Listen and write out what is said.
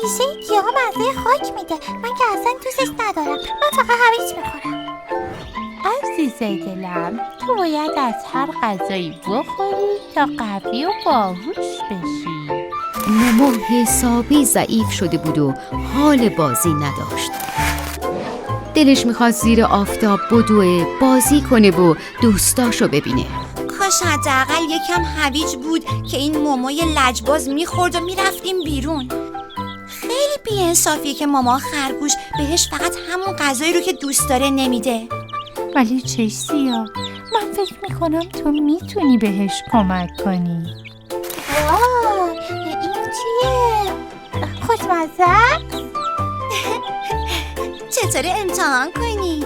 ریشه گیاه مزه خاک میده. من که اصلا دوستش ندارم. من فقط هویج میخورم. عزیزه دلم، تو باید از هر غذایی بخوری تا قوی و باهوش بشی. مومو حسابی ضعیف شده بود و حال بازی نداشت. دلش میخواست زیر آفتاب بدوه، بازی کنه و دوستاشو ببینه. کاش حداقل یکم هویج بود که این موموی لجباز میخورد و میرفتیم بیرون. خیلی بی‌انصافیه که ماما خرگوش بهش فقط همون غذایی رو که دوست داره نمیده. ولی چشتیا، من فکر میکنم تو میتونی بهش کمک کنی. وای، این چیه؟ خوشمزه است؟ چطوره امتحان کنی؟